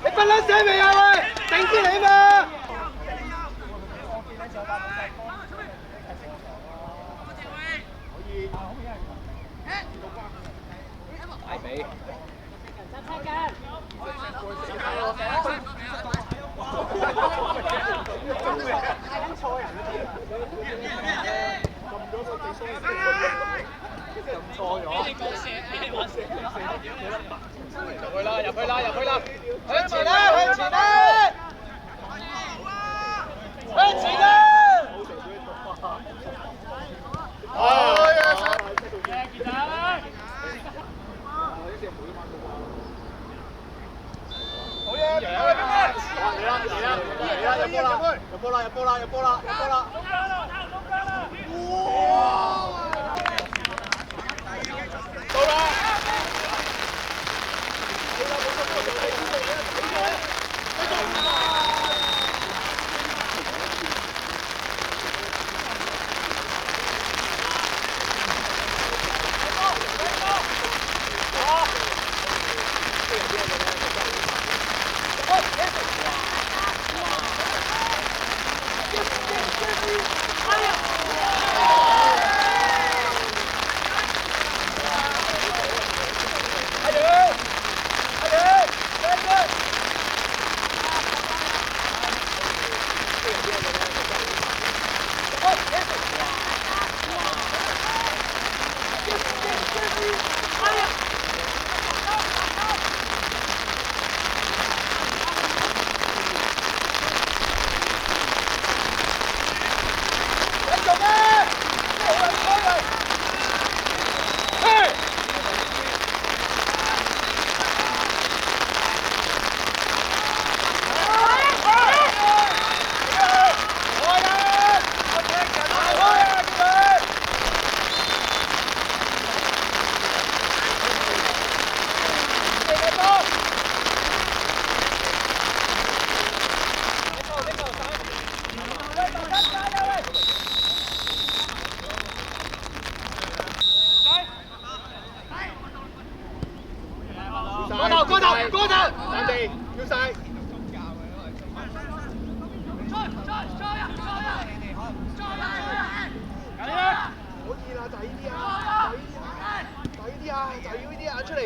你不撚死未啊喂？頂住你嘛！大髀。錯咗。入去啦！入去啦！入去啦！向前啦！向前啦！向前啦！過頭，暫地，要晒。可以啦，就係呢啲啊，就係呢啲啊，就係要呢啲啊，出嚟，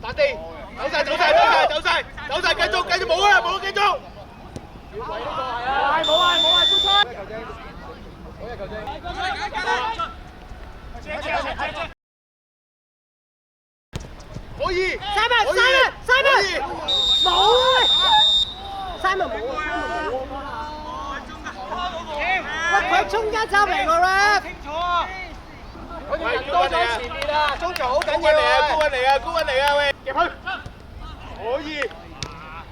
笪地，走晒，繼續冇啊，繼續。要位呢個係啊，冇啊，搬出。好嘢，球證。可以，三分，冇喂，佢中間走嚟個 rap， 清楚啊！佢哋人多咗前面啊，中場好緊要啊！高溫嚟啊，喂，夾佢，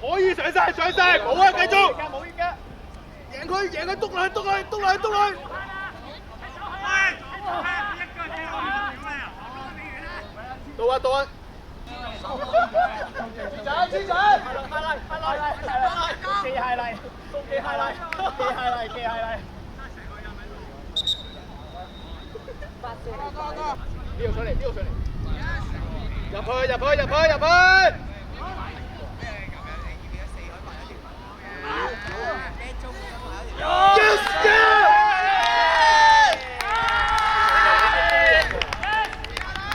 可以上晒，冇啊，繼續，贏佢，篤落去，到啊！黐仔，記下嚟，呢度上嚟，入去。Yes go！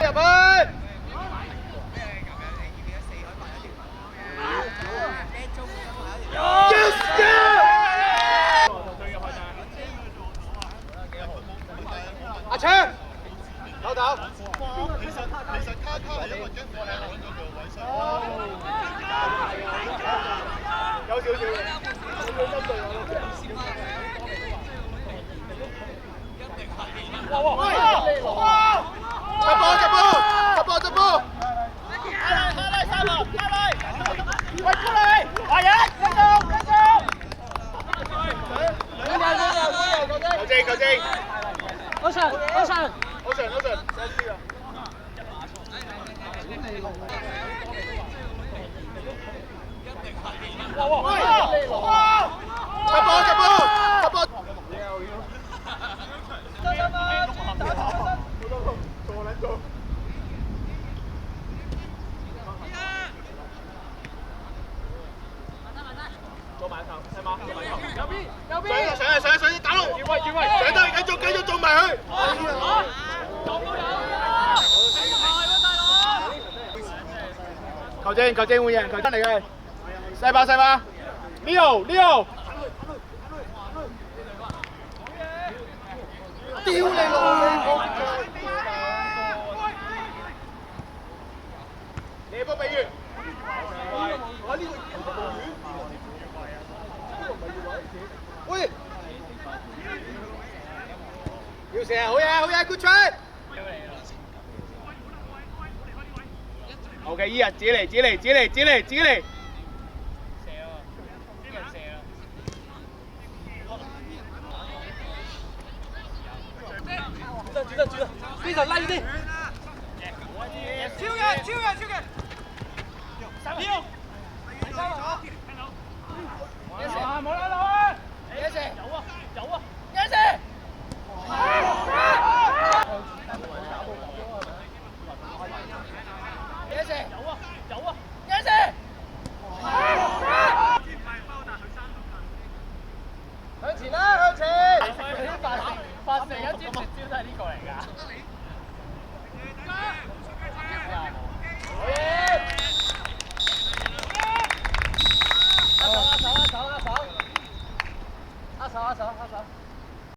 入去。Yes go！ 阿昌，老豆。其實卡係因為將貨喺揾咗個位上。有少少。執波！下來！喂，出嚟！華人，繼續！球證！好上！哇！執波！上，打落！上得，繼續做埋佢。球證會贏，球證嚟嘅，細把 ，Leo， 屌你老味！你波比喻，喂，要射，好嘢 ，good try。OK， 依日自己嚟。射啊！非常拉啲。超嘅。冇啦啦！野射，有啊！野射！向前啦，向前！發射一支絕招都係呢個嚟㗎。好嘢！握手。